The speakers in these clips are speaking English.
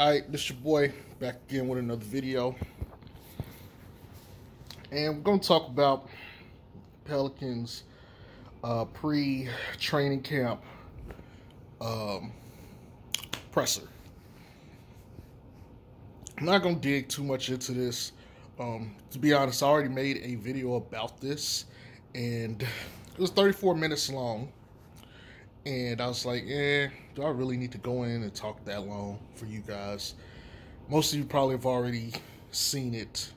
Alright, this your boy back again with another video. And we're going to talk about Pelicans pre-training camp presser. I'm not going to dig too much into this. To be honest, I already made a video about this, and it was 34 minutes long. And I was like, do I really need to go in and talk that long for you guys? Most of you probably have already seen it,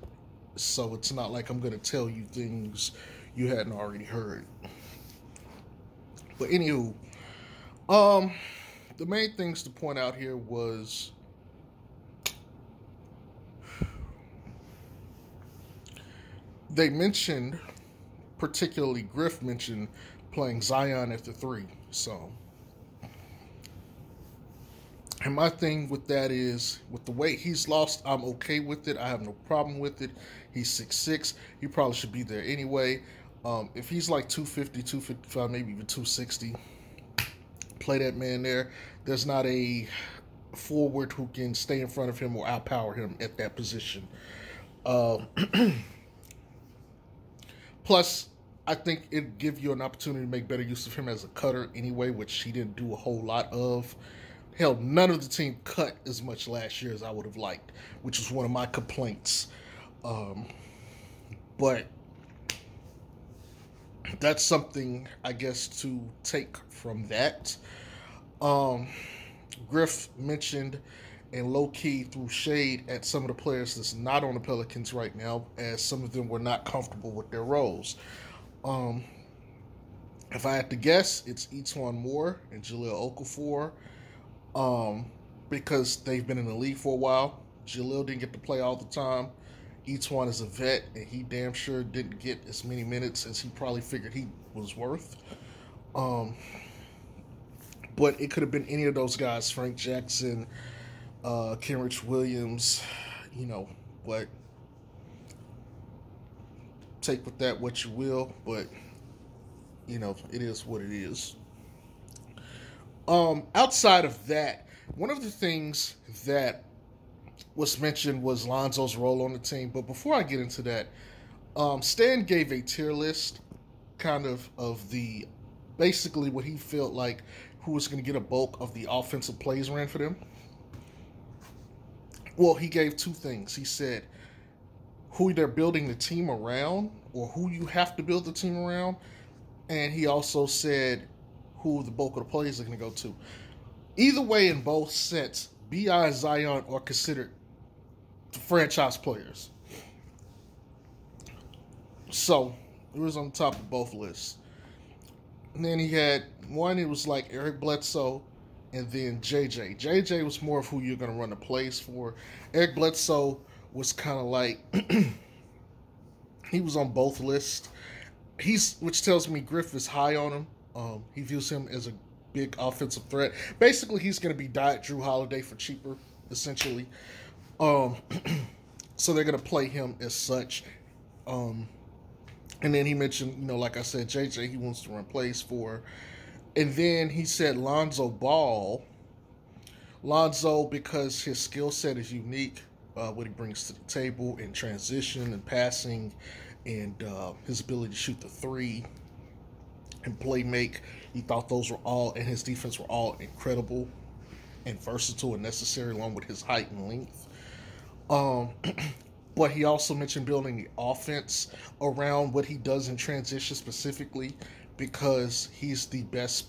so it's not like I'm going to tell you things you hadn't already heard. But anywho, the main things to point out here was they mentioned, particularly Griff mentioned, playing Zion at the 3. So, and my thing with that is, with the weight he's lost, I'm okay with it. I have no problem with it. He's 6'6". He probably should be there anyway. If he's like 250, 255, maybe even 260, play that man there. There's not a forward who can stay in front of him or outpower him at that position. Plus, I think it'd give you an opportunity to make better use of him as a cutter anyway, which he didn't do a whole lot of. Hell, none of the team cut as much last year as I would have liked, which was one of my complaints. But that's something, I guess, to take from that. Griff mentioned and low-key threw shade at some of the players that's not on the Pelicans right now, as some of them were not comfortable with their roles. If I had to guess, it's Etuan Moore and Jahlil Okafor, because they've been in the league for a while. Jahlil didn't get to play all the time. Etuan is a vet, and he damn sure didn't get as many minutes as he probably figured he was worth. But it could have been any of those guys, Frank Jackson, Kenrich Williams, but take with that what you will, but it is what it is. Outside of that, one of the things that was mentioned was Lonzo's role on the team. But before I get into that, Stan gave a tier list kind of the basically what he felt like who was going to get a bulk of the offensive plays ran for them. Well, he gave two things. He said who they're building the team around, or who you have to build the team around. And he also said who the bulk of the plays are going to go to. Either way, in both sets, B.I. and Zion are considered franchise players. So, it was on top of both lists. And then he had one, it was like Eric Bledsoe, and then JJ. JJ was more of who you're going to run the plays for. Eric Bledsoe was kind of like, he was on both lists. Which tells me Griff is high on him. He views him as a big offensive threat. Basically, he's going to be Diet Drew Holiday for cheaper, essentially. So they're going to play him as such. And then he mentioned, like I said, JJ, he wants to run plays for. And then he said Lonzo Ball. Lonzo, because his skill set is unique, what he brings to the table in transition and passing, and his ability to shoot the 3 and play make. He thought those were all, and his defense were all incredible and versatile and necessary, along with his height and length. But he also mentioned building the offense around what he does in transition specifically, because he's the best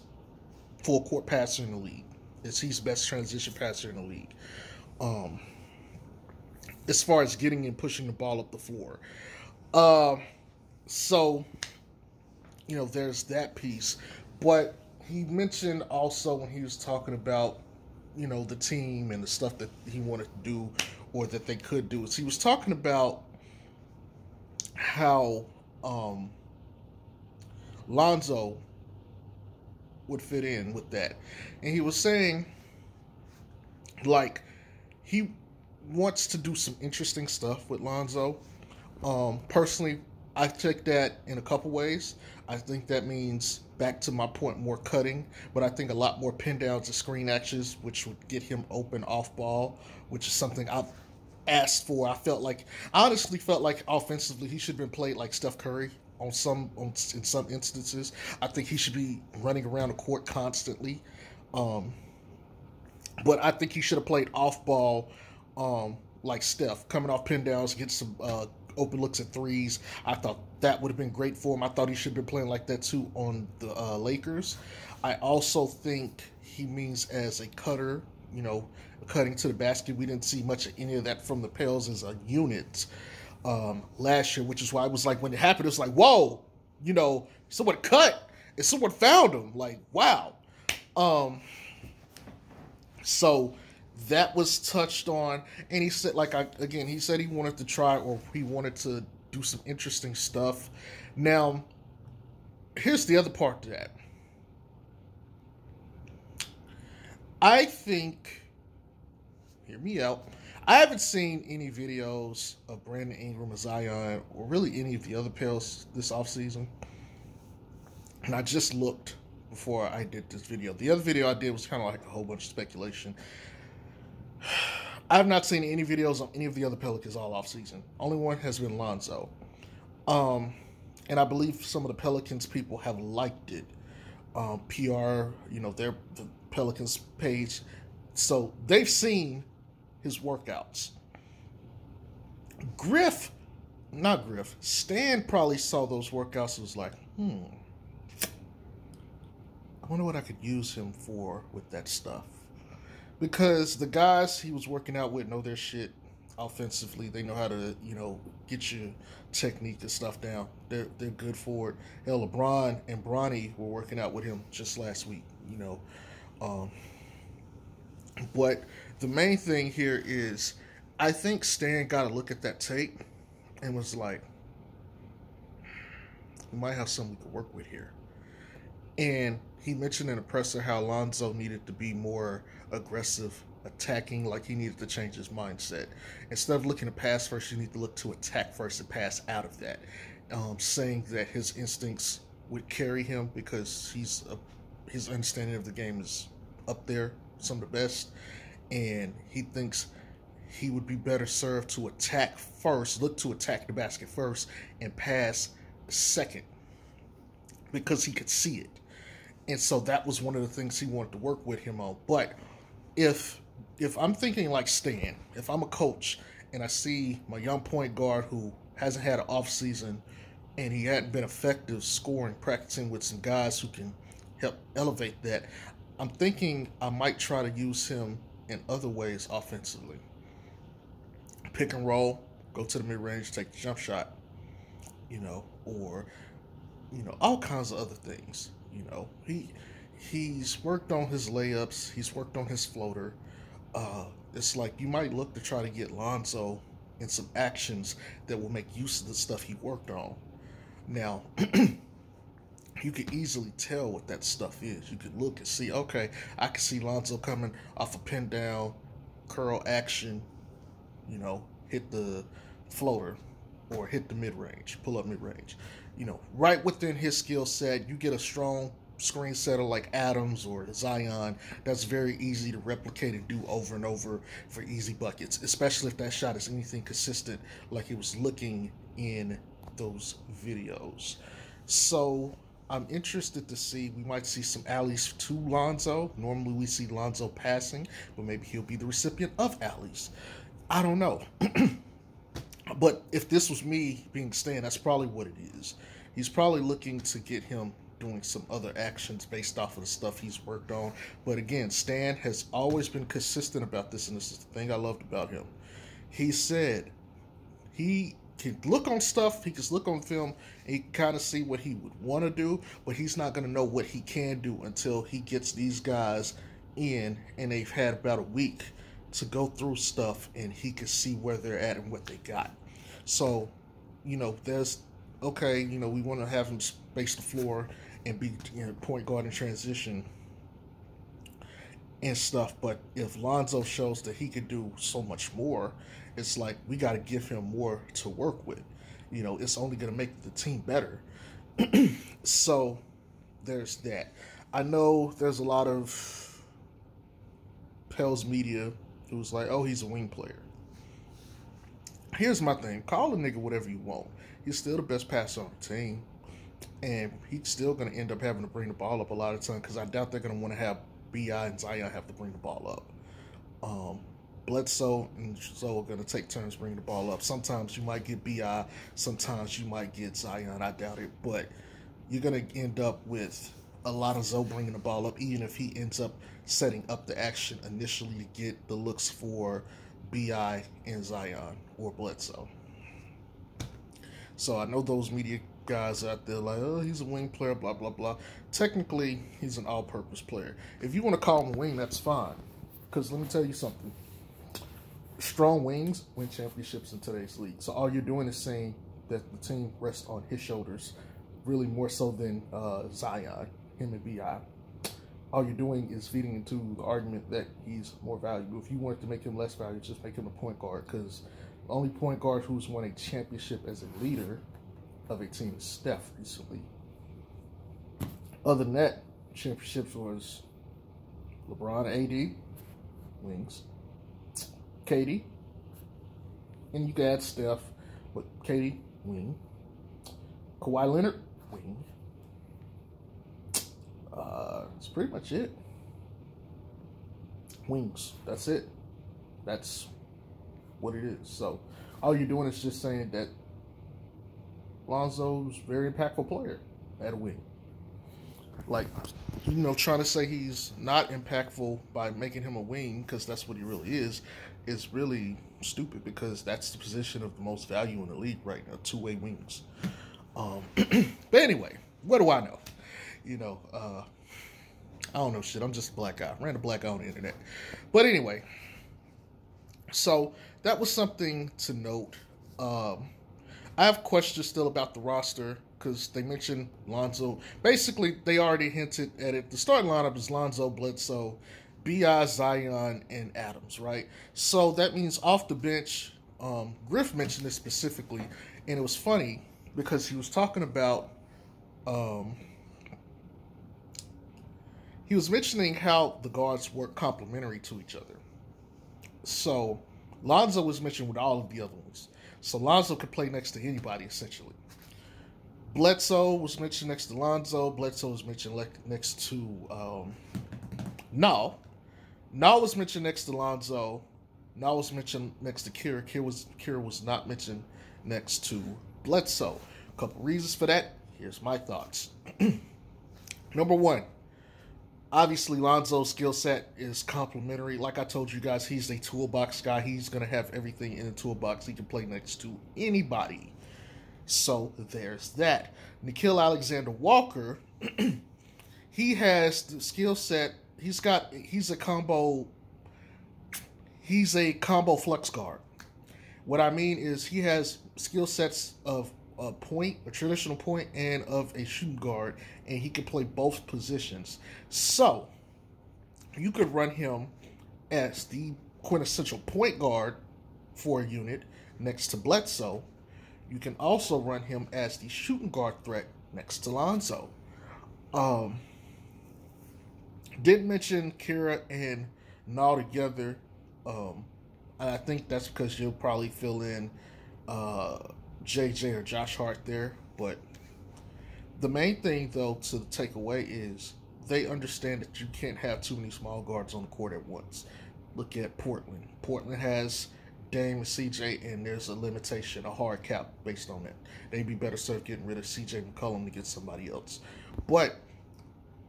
full court passer in the league. He's the best transition passer in the league. As far as getting and pushing the ball up the floor. So, there's that piece. But he mentioned also, when he was talking about, the team and the stuff that he wanted to do, or that they could do, is he was talking about how Lonzo would fit in with that. And he was saying, like, he wants to do some interesting stuff with Lonzo. Personally, I take that in a couple ways. I think that means, back to my point, more cutting, but I think a lot more pin downs and screen actions, which would get him open off ball, which is something I've asked for. I honestly felt like offensively he should have been played like Steph Curry in some instances. I think he should be running around the court constantly. Um, but I think he should have played off ball, like Steph, coming off pin downs, get some open looks at threes. I thought that would have been great for him. I thought he should have been playing like that too on the Lakers. I also think he means as a cutter, cutting to the basket. We didn't see much of any of that from the Pels as a unit last year, which is why I was like, when it happened, it was like, whoa, someone cut and someone found him. Like, wow. So that was touched on, and he said, he said he wanted to try, or he wanted to do some interesting stuff. Now, here's the other part to that. I think, hear me out, I haven't seen any videos of Brandon Ingram or Zion, or really any of the other Pels this offseason. And I just looked before I did this video. The other video I did was kind of like a whole bunch of speculation. I have not seen any videos on any of the other Pelicans all offseason. Only one has been Lonzo. And I believe some of the Pelicans people have liked it. PR, the Pelicans page. So they've seen his workouts. Stan probably saw those workouts and was like, I wonder what I could use him for with that stuff. Because the guys he was working out with know their shit offensively. They know how to, get your technique and stuff down. They're good for it. Hell, LeBron and Bronny were working out with him just last week, But the main thing here is, I think Stan got to look at that tape and was like, we might have something we could work with here. And he mentioned in the presser how Lonzo needed to be more aggressive, attacking, like he needed to change his mindset. Instead of looking to pass first, you need to look to attack first and pass out of that. Saying that his instincts would carry him because his understanding of the game is up there, some of the best. And he thinks he would be better served to attack first, look to attack the basket first, and pass second, because he could see it. And so that was one of the things he wanted to work with him on. But if I'm thinking like Stan, if I'm a coach and I see my young point guard who hasn't had an off season and he hadn't been effective scoring, practicing with some guys who can help elevate that, I'm thinking I might try to use him in other ways offensively. Pick and roll, go to the mid-range, take the jump shot, or all kinds of other things. He's worked on his layups, he's worked on his floater. It's like you might look to try to get Lonzo in some actions that will make use of the stuff he worked on. Now, you could easily tell what that stuff is. You could look and see, okay, I can see Lonzo coming off a pin down, curl action, hit the floater or hit the mid-range, pull up mid-range. Right within his skill set, you get a strong screen setter like Adams or Zion. That's very easy to replicate and do over and over for easy buckets, especially if that shot is anything consistent like it was looking in those videos. So I'm interested to see, we might see some alleys to Lonzo. Normally we see Lonzo passing, but maybe he'll be the recipient of alleys. I don't know. But if this was me being Stan, that's probably what it is. He's probably looking to get him doing some other actions based off of the stuff he's worked on. But again, Stan has always been consistent about this, and this is the thing I loved about him. He said he can look on stuff, he can look on film, and he can kind of see what he would want to do, but he's not going to know what he can do until he gets these guys in, and they've had about a week to go through stuff, and he can see where they're at and what they got. So, there's, okay, we want to have him space the floor and be point guard in transition and stuff. But if Lonzo shows that he could do so much more, it's like we got to give him more to work with. it's only going to make the team better. So there's that. I know there's a lot of Pels media who was like, oh, he's a wing player. Here's my thing. Call a nigga whatever you want. He's still the best passer on the team. And he's still going to end up having to bring the ball up a lot of time because I doubt they're going to want to have B.I. and Zion have to bring the ball up. Bledsoe and Zoe are going to take turns bringing the ball up. Sometimes you might get B.I., sometimes you might get Zion. I doubt it. But you're going to end up with a lot of Zoe bringing the ball up, even if he ends up setting up the action initially to get the looks for B.I. and Zion or Bledsoe. So I know those media guys out there like, oh, he's a wing player, blah, blah, blah. Technically, he's an all-purpose player. If you want to call him a wing, that's fine. Because let me tell you something. Strong wings win championships in today's league. So all you're doing is saying that the team rests on his shoulders, really more so than Zion, him and B.I. All you're doing is feeding into the argument that he's more valuable. If you wanted to make him less valuable, just make him a point guard, because the only point guard who's won a championship as a leader of a team is Steph recently. Other than that, championships was LeBron, AD, wings, KD, and you can add Steph, but KD, wing, Kawhi Leonard, wing. That's pretty much it. Wings. That's it. That's what it is. So all you're doing is just saying that Lonzo's a very impactful player at a wing. Like, trying to say he's not impactful by making him a wing, because that's what he really is really stupid, because that's the position of the most value in the league right now, two-way wings. But anyway, what do I know? I don't know shit. I'm just a black guy. Ran a black guy on the internet. But anyway, so that was something to note. I have questions still about the roster because they mentioned Lonzo. Basically, they already hinted at it. The starting lineup is Lonzo, Bledsoe, B.I., Zion, and Adams, right? So that means off the bench, Griff mentioned this specifically, and it was funny because he was talking about he was mentioning how the guards work complementary to each other. So Lonzo was mentioned with all of the other ones. So Lonzo could play next to anybody, essentially. Bledsoe was mentioned next to Lonzo. Bledsoe was mentioned next to Nall. Nall was mentioned next to Lonzo. Nall was mentioned next to Kira. Kira was not mentioned next to Bledsoe. A couple reasons for that. Here's my thoughts. Number one, obviously Lonzo's skill set is complementary. Like I told you guys, he's a toolbox guy. He's going to have everything in the toolbox. He can play next to anybody. So there's that. Nickeil Alexander-Walker, he has the skill set. He's a combo flex guard. What I mean is he has skill sets of a traditional point, and of a shooting guard, and he can play both positions. So you could run him as the quintessential point guard for a unit next to Bledsoe. You can also run him as the shooting guard threat next to Lonzo. Didn't mention Kira and Nall together. And I think that's because you'll probably fill in JJ or Josh Hart there. But the main thing, though, to take away is they understand that you can't have too many small guards on the court at once. Look at Portland. Portland has Dame and CJ, and there's a limitation, a hard cap based on that. They'd be better served getting rid of CJ McCollum to get somebody else. But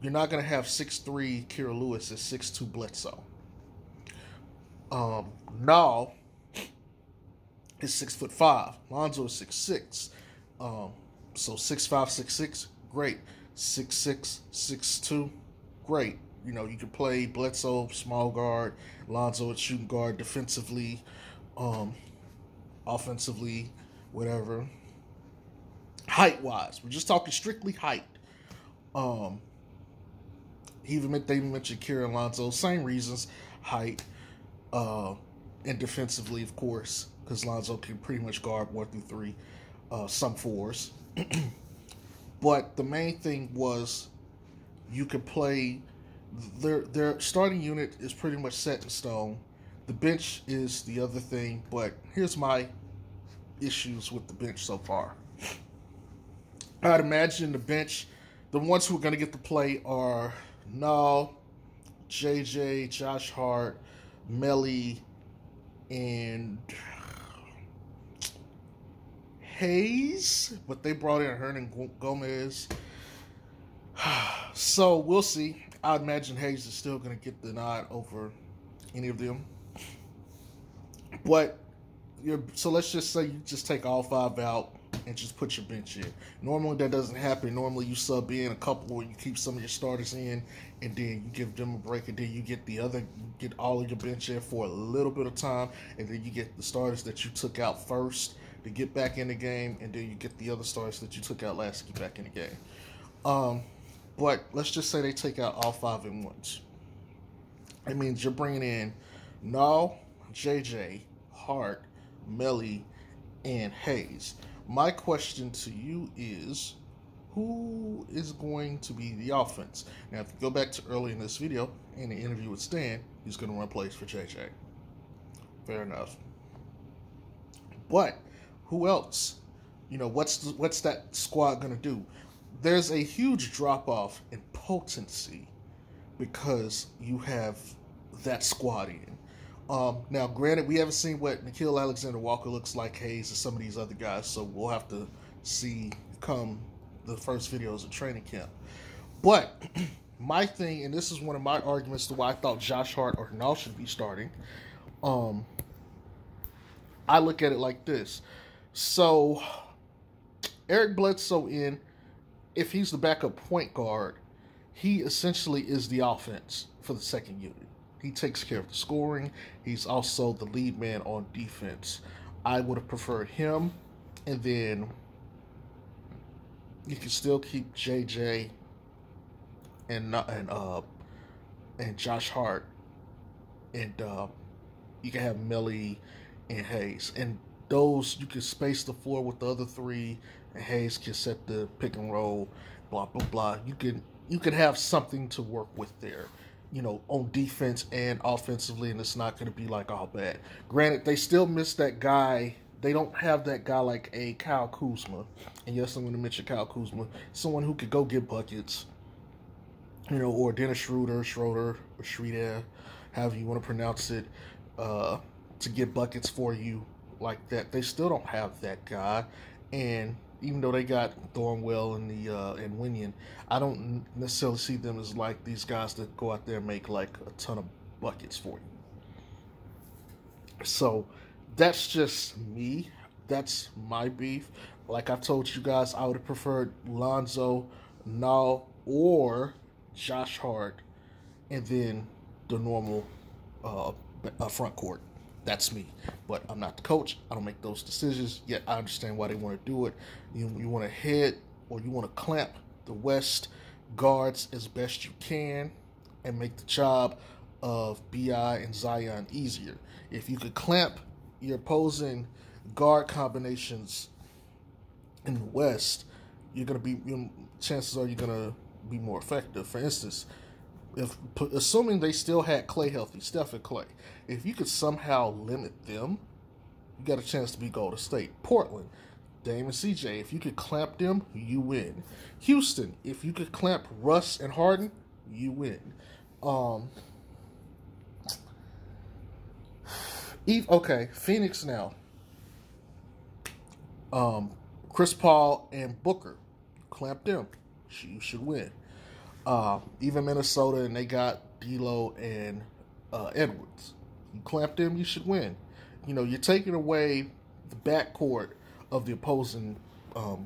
you're not going to have 6'3" Kira Lewis and 6'2" Bledsoe. Nall is 6'5". Lonzo is 6'6". So 6'5", 6'6", great. 6'6", 6'2", great. You can play Bledsoe small guard, Lonzo at shooting guard, defensively, offensively, whatever. Height-wise, we're just talking strictly height. They even mentioned Kira and Lonzo, same reasons, height, and defensively, of course, because Lonzo can pretty much guard 1 through 3. some fours. But the main thing was you could play. Their starting unit is pretty much set in stone. The bench is the other thing, but here's my issues with the bench so far. I'd imagine the bench, the ones who are going to get to play are Null, JJ, Josh Hart, Melly, and Hayes, but they brought in Hernan Gomez. So we'll see. I imagine Hayes is still going to get the nod over any of them. But so let's just say you just take all five out and just put your bench in. Normally that doesn't happen. Normally you sub in a couple, or you keep some of your starters in, and then you give them a break, and then you get all of your bench in for a little bit of time, and then you get the starters that you took out first to get back in the game, and then you get the other starters that you took out last to get back in the game. But let's just say they take out all five at once. It means you're bringing in Null, JJ, Hart, Melly, and Hayes. My question to you is, who is going to be the offense? Now, if you go back to early in this video, in the interview with Stan, he's going to run plays for JJ. Fair enough. But who else? What's that squad going to do? There's a huge drop-off in potency because you have that squad in. Now, granted, we haven't seen what Nickeil Alexander-Walker looks like, Hayes, and some of these other guys, so we'll have to see come the first videos of training camp. But my thing, and this is one of my arguments to why I thought Josh Hart or Null should be starting, I look at it like this. So, Eric Bledsoe if he's the backup point guard, he essentially is the offense for the second unit. He takes care of the scoring. He's also the lead man on defense. I would have preferred him, and then you can still keep JJ and Josh Hart, and you can have Melly and Hayes, and those you can space the floor with the other three, and Hayes can set the pick and roll, blah blah blah. You can have something to work with there, on defense and offensively, and it's not going to be like all bad. Granted, they still miss that guy. They don't have that guy like a Kyle Kuzma, and yes, I'm going to mention Kyle Kuzma, someone who could go get buckets, or Dennis Schroeder, however you want to pronounce it, to get buckets for you like that. They still don't have that guy, and even though they got Thornwell and and Winion, I don't necessarily see them as like these guys that go out there and make like a ton of buckets for you. So that's just me. That's my beef. Like I told you guys, I would have preferred Lonzo, Null, or Josh Hart, and then the normal front court. That's me. But I'm not the coach. I don't make those decisions. Yet I understand why they want to do it. You want to head, or you want to clamp the West guards as best you can and make the job of BI and Zion easier. If you could clamp your opposing guard combinations in the West, chances are you're gonna be more effective. For instance, assuming they still had Clay healthy, Steph and Clay, if you could somehow limit them, you got a chance to beat Golden State. Portland, Dame and CJ, if you could clamp them, you win. Houston, if you could clamp Russ and Harden, you win. Phoenix now. Chris Paul and Booker, clamp them, you should win. Even Minnesota, and they got D'Lo and Edwards. You clamp them, you should win. You're taking away the backcourt of the opposing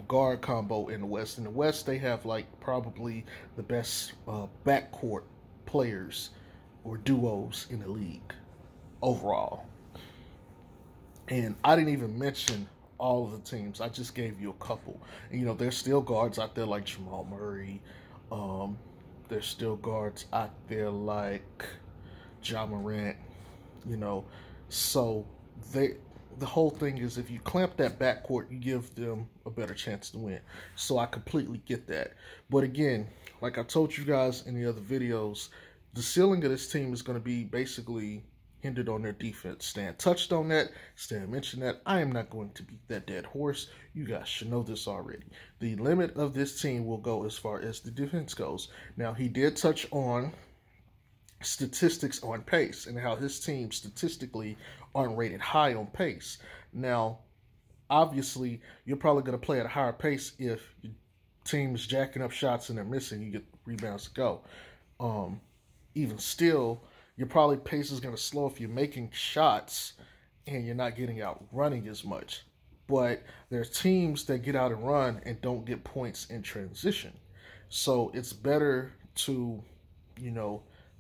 guard combo in the West. In the West, they have like probably the best backcourt players or duos in the league overall. And I didn't even mention all of the teams. I just gave you a couple. And, there's still guards out there like Jamal Murray. There's still guards out there like Ja Morant. So the whole thing is if you clamp that backcourt, you give them a better chance to win. So I completely get that. But again, like I told you guys in the other videos, the ceiling of this team is going to be basically hindered on their defense. Stan touched on that. Stan mentioned that. I am not going to beat that dead horse. You guys should know this already. The limit of this team will go as far as the defense goes. Now, he did touch on statistics on pace and how his team statistically aren't rated high on pace. Now, obviously, you're probably going to play at a higher pace if your team is jacking up shots and they're missing. You get rebounds to go. Even still, your probably pace is going to slow if you're making shots and you're not getting out running as much. But there's teams that get out and run and don't get points in transition. So it's better to,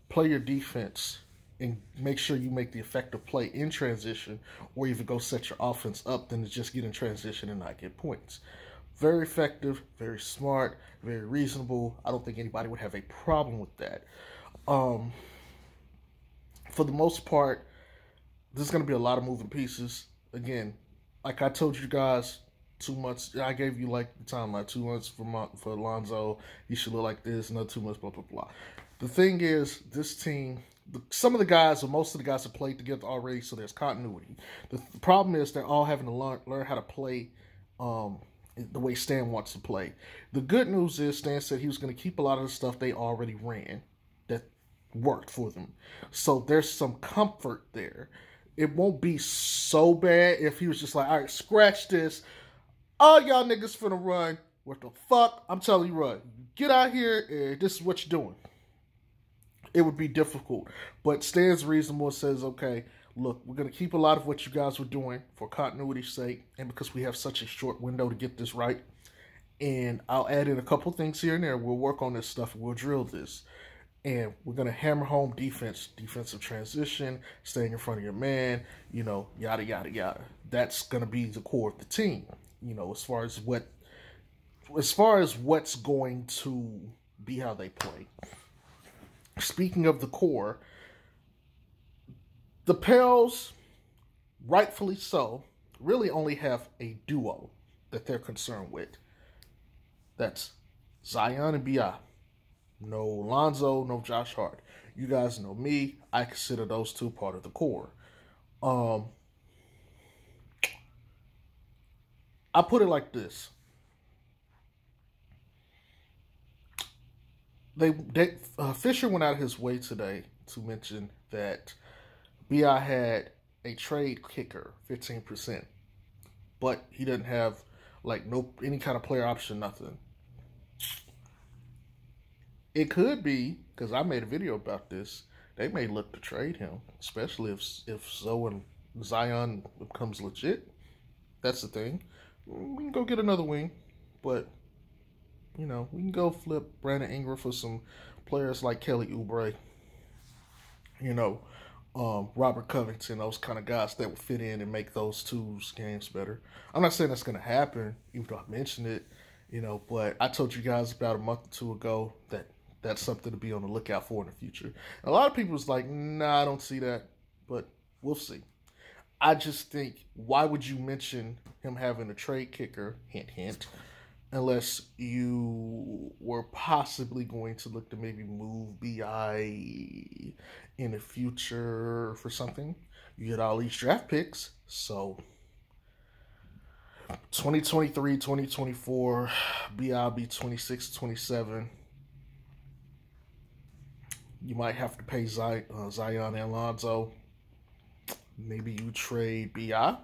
play your defense and make sure you make the effective play in transition, or even go set your offense up than to just get in transition and not get points. Very effective, very smart, very reasonable. I don't think anybody would have a problem with that. For the most part, there's going to be a lot of moving pieces. Again, like I told you guys 2 months, I gave you like the timeline, 2 months for Alonzo, he should look like this, another 2 months, blah, blah, blah. The thing is, this team, some of the guys, or most of the guys have played together already, so there's continuity. The problem is they're all having to learn how to play the way Stan wants to play. The good news is Stan said he was going to keep a lot of the stuff they already ran that worked for them. So there's some comfort there. It won't be so bad if he was just like, all right, scratch this. All y'all niggas finna run. What the fuck? I'm telling you, run. Get out here, and this is what you're doing. It would be difficult. But Stan's reasonable, says, okay, look, we're going to keep a lot of what you guys were doing for continuity's sake, and because we have such a short window to get this right. And I'll add in a couple things here and there. We'll work on this stuff, and we'll drill this. And we're going to hammer home defense, defensive transition, staying in front of your man, yada, yada, yada. That's going to be the core of the team, as far as what's going to be how they play. Speaking of the core, the Pels, rightfully so, really only have a duo that they're concerned with. That's Zion and B.I. No Lonzo, no Josh Hart. You guys know me. I consider those two part of the core. I put it like this. Fisher went out of his way today to mention that B.I. had a trade kicker, 15%. But he doesn't have any kind of player option, nothing. It could be, because I made a video about this, they may look to trade him, especially if Zion becomes legit. That's the thing. We can go get another wing, but we can go flip Brandon Ingram for some players like Kelly Oubre, Robert Covington, those kind of guys that would fit in and make those twos games better. I'm not saying that's going to happen, even though I mentioned it, but I told you guys about a month or two ago that that's something to be on the lookout for in the future. And a lot of people was like, nah, I don't see that, but we'll see. I just think, why would you mention him having a trade kicker, hint, hint, unless you were possibly going to look to maybe move B.I. in the future for something? You get all these draft picks, so 2023, 2024, B.I. be 26, 27. You might have to pay Zion and Alonzo. Maybe you trade B.I.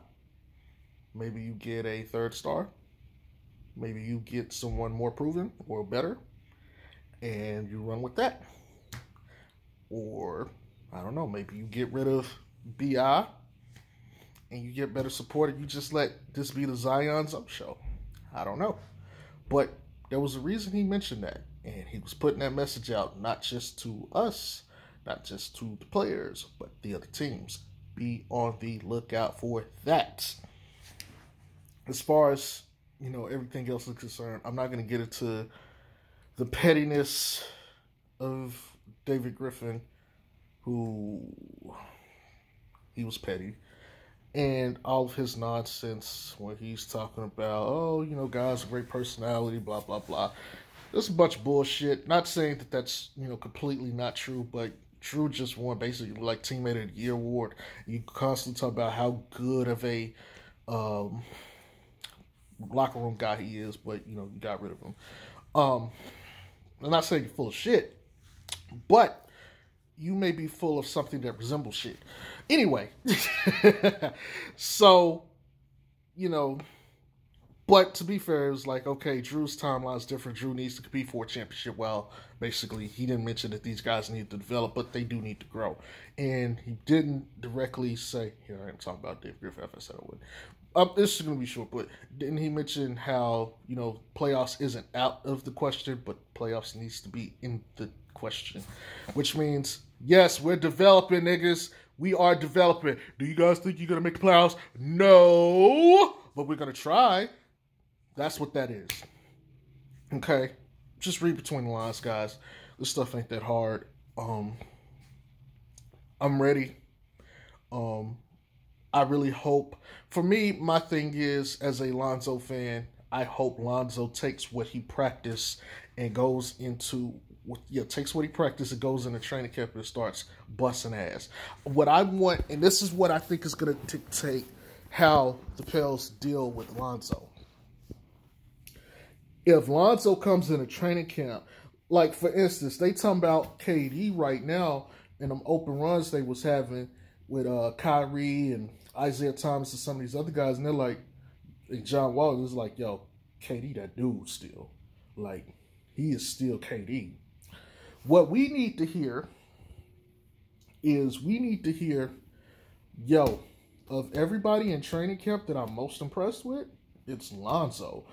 Maybe you get a third star. Maybe you get someone more proven or better, and you run with that. Or, I don't know, maybe you get rid of B.I. and you get better support, and you just let this be the Zion's up show. I don't know. But there was a reason he mentioned that, and he was putting that message out not just to us, not just to the players, but the other teams. Be on the lookout for that. As far as everything else is concerned, I'm not going to get into the pettiness of David Griffin, who he was petty. And all of his nonsense when he's talking about, oh, you know, guys, great personality, blah, blah, blah. There's a bunch of bullshit. Not saying that that's, you know, completely not true, but Drew just won basically like Teammate of the Year award. You constantly talk about how good of a um, locker room guy he is, but, you know, you got rid of him. I'm not saying you're full of shit, but you may be full of something that resembles shit. Anyway, so, you know, but to be fair, it was like, okay, Drew's timeline is different. Drew needs to compete for a championship. Well, basically, he didn't mention that these guys need to develop, but they do need to grow. And he didn't directly say, here I am talking about Dave Griffith, I said I would. This is going to be short, but didn't he mention how, you know, playoffs isn't out of the question, but playoffs needs to be in the question? Which means, yes, we're developing, niggas. We are developing. Do you guys think you're going to make the playoffs? No, but we're going to try. That's what that is. Okay? Just read between the lines, guys. This stuff ain't that hard. I'm ready. I really hope. For me, my thing is, as a Lonzo fan, I hope Lonzo takes what he practiced and goes into, takes what he practiced and goes into training camp and starts busting ass. What I want, and this is what I think is going to dictate how the Pels deal with Lonzo. If Lonzo comes in a training camp, like for instance, they talking about KD right now in them open runs they was having with Kyrie and Isaiah Thomas and some of these other guys, and they're like, and John Wall is like, yo, KD, that dude still. Like, he is still KD. What we need to hear is yo, of everybody in training camp that I'm most impressed with, it's Lonzo.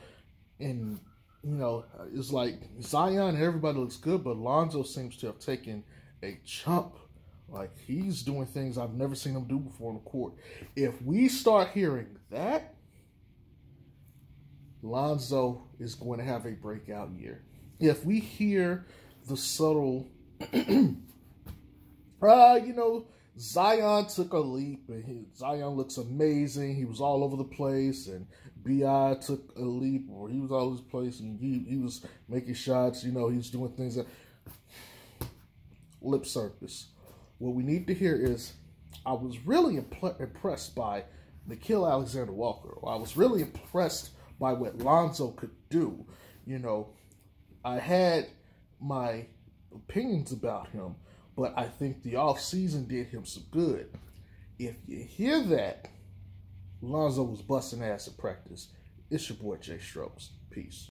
And you know, it's like Zion and everybody looks good, but Lonzo seems to have taken a jump. Like, he's doing things I've never seen him do before on the court. If we start hearing that, Lonzo is going to have a breakout year. If we hear the subtle, you know, Zion took a leap, and Zion looks amazing. He was all over the place, and B.I. took a leap, or he was all over the place, and he was making shots. You know, he was doing things that lip service. What we need to hear is, I was really impressed by Nickeil Alexander-Walker. I was really impressed by what Lonzo could do. You know, I had my opinions about him, but I think the offseason did him some good. If you hear that, Lonzo was busting ass at practice. It's your boy Jay Strokes. Peace.